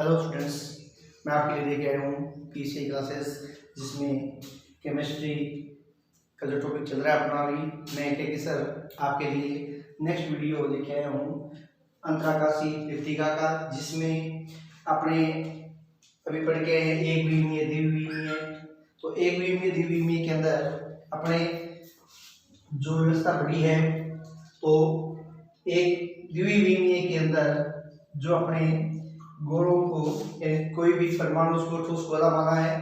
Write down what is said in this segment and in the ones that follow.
Hello students, मैं आपके लिए लेके आया हूँ पीसीए क्लासेस, जिसमें केमिस्ट्री का जो टॉपिक चल रहा है अपना अभी मैं के सर आपके लिए नेक्स्ट वीडियो लेके आया हूँ अंतराकाशी कृत्तिका का, जिसमें अपने अभी पढ़ के हैं एक विमीय द्विविमीय। तो एक विमीय द्विविमीय के अंदर अपने जो व्यवस्था पढ़ी है, तो एक द्विविमीय के अंदर जो अपने गोलों को कोई भी परमाणु को ठोस गोला माना है,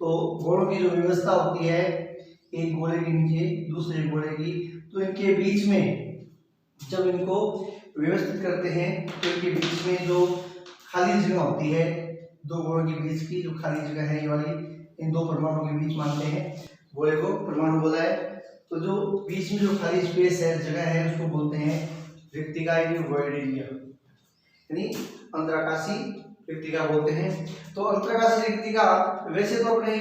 तो गोलों की जो व्यवस्था होती है एक गोले के नीचे दूसरे गोले की, तो इनके बीच में जब इनको व्यवस्थित करते हैं तो इनके बीच में जो खाली जगह होती है, दो गोलों के बीच की जो खाली जगह है ये वाली, इन दो परमाणुओं के बीच मानते हैं गोले को परमाणु बोला है। तो जो बीच में जो खाली स्पेस है, जगह है, उसको बोलते हैं रिक्तिका यानी वॉइड एरिया, यानी अंतराकाशी रिक्तिका बोलते हैं। तो अंतराकाशी रिक्तिका वैसे तो अपने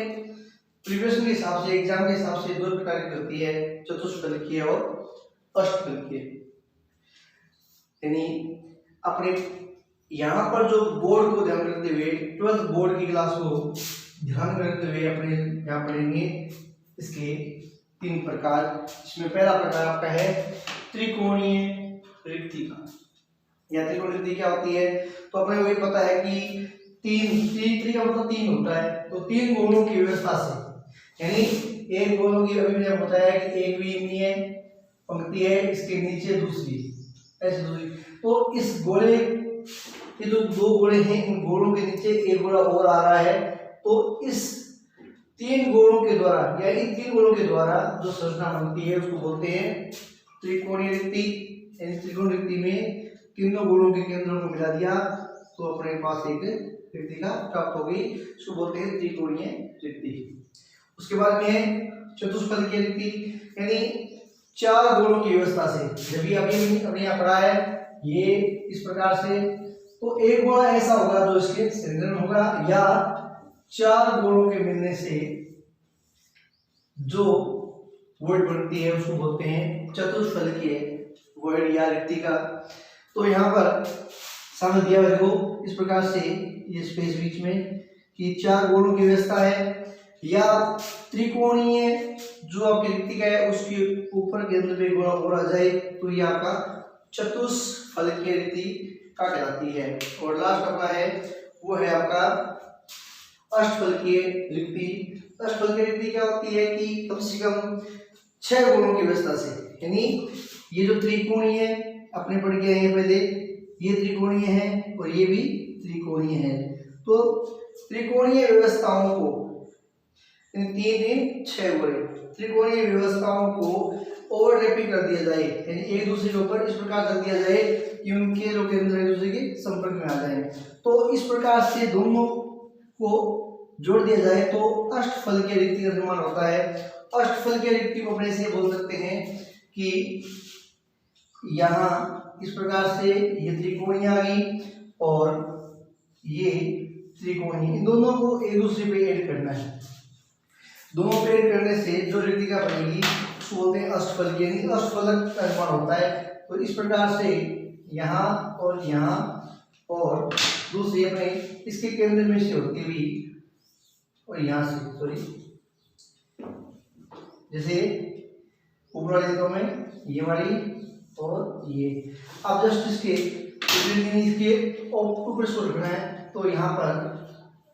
प्रिपरेशन के हिसाब से, एग्जाम के हिसाब से दो प्रकार की होती है, चतुष्फलकीय और अष्टफलकीय। यानी अपने यहाँ पर जो बोर्ड को ध्यान रखते हुए, 12th बोर्ड की क्लास को ध्यान रखते हुए अपने यहाँ पढ़ेंगे इसके 3 प्रकार। इसमें पहला प्रकार आपका है त्रिकोणीय रिक्तिका। या त्रिकोणीय रिक्तिका क्या होती है, तो अपने को ये पता है कि त्रि का मतलब 3 होता है, तो 3 गोलों की व्यवस्था से, यानी एक गोलों की अभी मैंने बताया कि एक विमीय पंक्ति है, इसके नीचे दूसरी, ऐसे दूसरी, तो इस गोले के जो 2 गोले हैं, इन गोलों के नीचे एक गोला और आ रहा है, तो इस 3 गोलों के द्वारा या इन 3 गोलों के द्वारा जो संरचना बनती है उसको बोलते हैं त्रिकोणीय रिक्ति। त्रिकोणीय रिक्ति में तीनों गोलों के केंद्रों को मिला दिया तो अपने पास एक रिक्तिका प्राप्त हो गई, इसको बोलते हैं त्रिकोणीय रिक्ति। उसके बाद में है चतुष्फलकीय रिक्ति, यानी 4 गोलों की व्यवस्था से। जब भी अभी अपने यहाँ पढ़ा है ये इस प्रकार से, तो एक गोला ऐसा होगा जो इसके केंद्र में होगा, या 4 गोलों के मिलने से जो वॉइड बनती है उसको बोलते हैं चतुष्फलकीय वॉइड या रिक्तिका। तो यहाँ पर सामने दिया हुआ देखो इस प्रकार से, ये स्पेस बीच में कि 4 गोलों की व्यवस्था है, या त्रिकोणीय जो आपकी रिक्तिका है उसके ऊपर केंद्र पे गोला और आ जाए तो ये आपका चतुष्फलकीय रिक्तिका कहलाती है। और लास्ट अपना है वो है आपका अष्टफलकीय रिक्ति। अष्टफलकीय रिक्ति क्या होती है कि कम से कम 6 गोलों की व्यवस्था से, यानी ये जो त्रिकोणीय अपने पढ़ के हैं पहले, ये त्रिकोणीय है और ये भी त्रिकोणीय है, तो त्रिकोणीय व्यवस्थाओं को इन 6 गोले त्रिकोणीय व्यवस्थाओं को ओवरलैपिंग कर दिया जाए, यानी एक दूसरे के ऊपर इस प्रकार कर दिया जाए कि उनके जो केंद्र एक दूसरे के संपर्क में आ जाए, तो इस प्रकार से दोनों को जोड़ दिया जाए तो अष्टफलकीय रिक्ति का निर्माण होता है। अष्टफलकीय रिक्ति को अपने से बोल सकते हैं कि यहाँ इस प्रकार से ये त्रिकोणीय आ गई और ये त्रिकोणीय, इन दोनों को एक दूसरे पे ऐड करना है। दोनों पे ऐड करने से जो रिक्तिका बनेगी उसको बोलते हैं अष्टफलकीय, यानी अष्टफलक का निर्माण होता है। तो इस प्रकार से यहाँ और दूसरी अपने इसके केंद्र में से होती हुई और यहाँ से, सॉरी, जैसे ऊपर वाले दो में ये वाली और ये, अब जस्ट इसके ऊपर से रखना है, तो यहाँ पर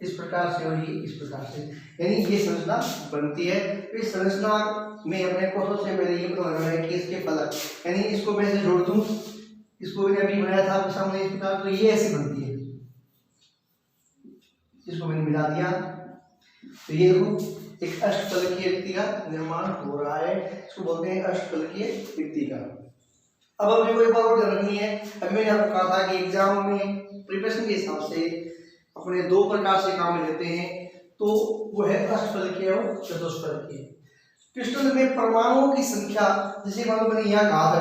इस प्रकार से और ये इस प्रकार से, यानी ये संरचना बनती है। इस संरचना में अपने को सबसे पहले ये पता लगाना है कि इसके फलक, यानी इसको मैं ऐसे जोड़ दूं, इसको मैंने अभी बनाया था आपके सामने इस प्रकार, तो ये ऐसे बनती है, इसको मैंने मिला दिया, तो ये देखो एक अष्टफलकीय रिक्ति का निर्माण हो रहा है, इसको बोलते हैं अष्टफलकीय रिक्ति का। अब अपने को एक बात और ध्यान रखनी है, अभी मैंने आपको कहा था कि एग्जाम में प्रिपरेशन के हिसाब से अपने 2 प्रकार से काम लेते हैं, तो वो है अष्टफलकीय और चतुष्फलकीय। क्रिस्टल में परमाणुओं की संख्या, जैसे मान लो मैंने यहाँ कहा था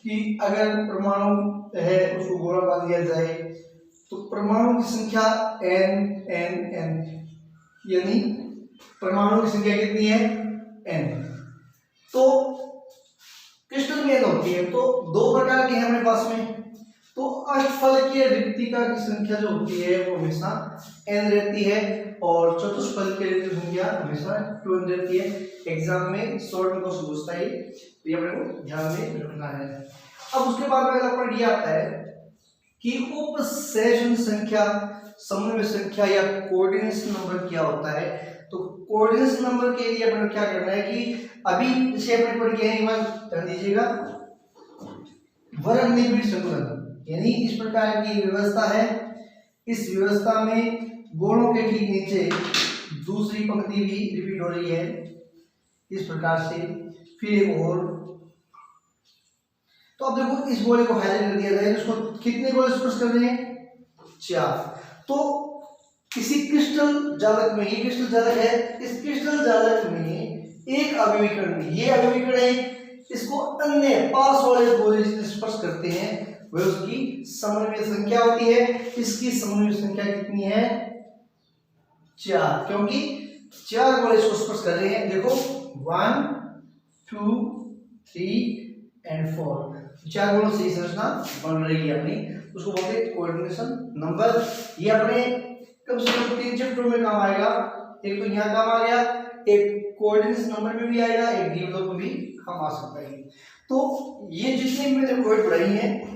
कि अगर परमाणु है उसको गोला बांध दिया जाए तो परमाणु की संख्या n, यानी परमाणु की संख्या कितनी है n। तो क्रिस्टल में होती है, तो 2 प्रकार के हैं हमारे पास में, तो अष्टफलकीय रिक्तिका की संख्या जो होती है वो हमेशा n रहती है और चतुष्फलकीय रिक्तिका संख्या हमेशा 2n रहती है। एग्जाम में शॉर्ट में क्वेश्चन पूछता है, तो ये अपने को ध्यान में रखना है। अब उसके बाद में अगला पॉइंट ये आता है कि उपसेशन संख्या, समन्वय संख्या या कोऑर्डिनेशन नंबर क्या होता है। तो कोऑर्डिनेशन नंबर के लिए अपने क्या करना है कि अभी इसे अपने पढ़ के हैं, ध्यान दीजिएगा, वर्ग निबिड़ संकुलन यानी इस प्रकार की व्यवस्था है। इस व्यवस्था में गोलों के ठीक नीचे दूसरी पंक्ति भी रिपीट हो रही है इस प्रकार से। फिर एक और, तो अब देखो इस गोले को हाईलाइट कर दिया जाए, इसको कितने गोले स्पर्श कर रहे हैं, 4। तो किसी क्रिस्टल जालक में, ये क्रिस्टल जालक है, इस क्रिस्टल जालक में एक अभिविकर्ण, ये अभिविकर्ण है, इसको अन्य पास वाले गोले स्पर्श करते हैं वह उसकी समन्वय संख्या होती है। इसकी समन्वय संख्या कितनी है, 4, क्योंकि 4 गोले इसको स्पर्श कर रहे हैं। देखो 1 2 3 एंड 4, 4 गोलों से संरचना बन रही है अपनी, उसको बोलते हैं कोऑर्डिनेशन नंबर। ये अपने कम से कम 3 चैप्टरों में काम आएगा। एक तो यहाँ काम आ गया, एक कोऑर्डिनेशन नंबर में भी आएगा, एक डी में भी काम आ सकता है। तो ये जितने भी मैंने वर्ड पढ़ाई हैं,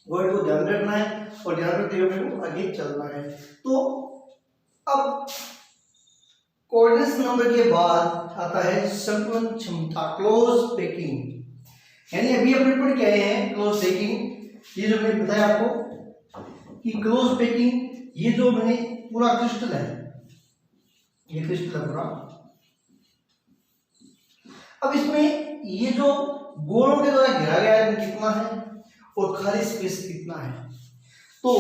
वर्ड को ध्यान रखना है और ध्यान रखते हुए मेरे को आगे चलना है। तो अब कोऑर्डिनेशन नंबर के बाद आता है संकुलन क्षमता, क्लोज पैकिंग, यानी अभी अपने पढ़ के आए हैं क्लोज पैकिंग। ये जो मैंने बताया आपको कि क्लोज पैकिंग, ये जो मैंने पूरा क्रिस्टल है, ये क्रिस्टल है पूरा। अब इसमें ये जो गोलों के द्वारा घेरा गया है कितना है और खाली स्पेस कितना है। तो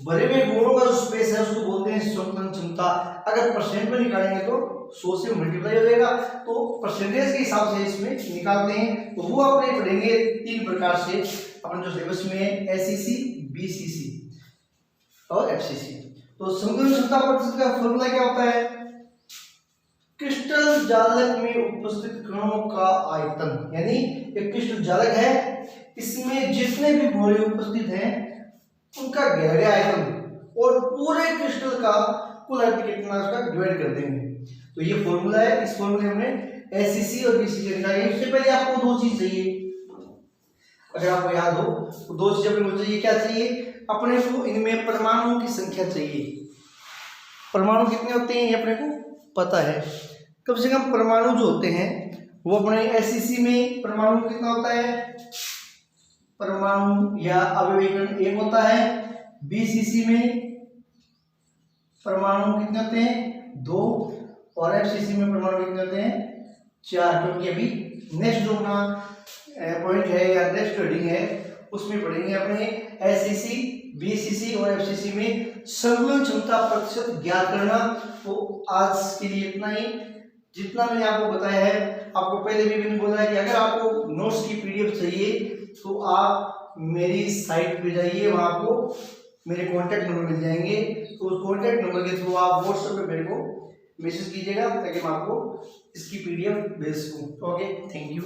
भरे हुए गोलों का जो स्पेस है उसको बोलते हैं संकुलन क्षमता। अगर परसेंट में निकालेंगे तो 100 से मल्टीप्लाई हो जाएगा, तो परसेंटेज के हिसाब से इसमें निकालते हैं। तो वो अपने पढ़ेंगे 3 प्रकार से अपन जो सिलेबस में है, एससीसी, बीसीसी और एफसीसी। तो संकुलन क्षमता का फॉर्मूला क्या होता है, क्रिस्टल जालक में उपस्थित कणों का आयतन, यानी एक क्रिस्टल जालक है, इसमें जितने भी गोले उपस्थित हैं उनका घेरा गया आयतन और पूरे क्रिस्टल का कुल आयतन कितना उसका डिवाइड कर देंगे। तो ये फॉर्मूला है, इस फॉर्मूले हमने एससीसी और बीसीसी निकाला है। इससे पहले आपको 2 चीज चाहिए, अगर आपको याद हो तो 2 चीज अपने को चाहिए। क्या चाहिए, अपने को इनमें परमाणुओं की संख्या चाहिए। परमाणु कितने होते हैं ये अपने को पता है, कम से कम परमाणु जो होते हैं वो अपने एससीसी में परमाणु कितना होता है, परमाणु या अभिविकर्ण 1 होता है। बीसीसी में परमाणु कितने होते हैं, 2, और एफसीसी में परमाणु कितने होते हैं, 4। क्योंकि अभी नेक्स्ट जो अपना पॉइंट है या नेक्स्ट रीडिंग है उसमें पढ़ेंगे अपने एससीसी, बीसीसी और एफसीसी में संकुलन क्षमता प्रतिशत ज्ञात करना। तो आज के लिए इतना ही, जितना मैंने आपको बताया है। आपको पहले भी मैंने बोला है कि अगर आपको नोट्स की पीडीएफ चाहिए तो आप मेरी साइट पे जाइए, वहाँ आपको मेरे कॉन्टैक्ट नंबर मिल जाएंगे। तो उस कॉन्टैक्ट नंबर के थ्रू आप व्हाट्सएप पे मेरे को मैसेज कीजिएगा ताकि मैं आपको इसकी पीडीएफ भेज सकूँ। Okay, thank you.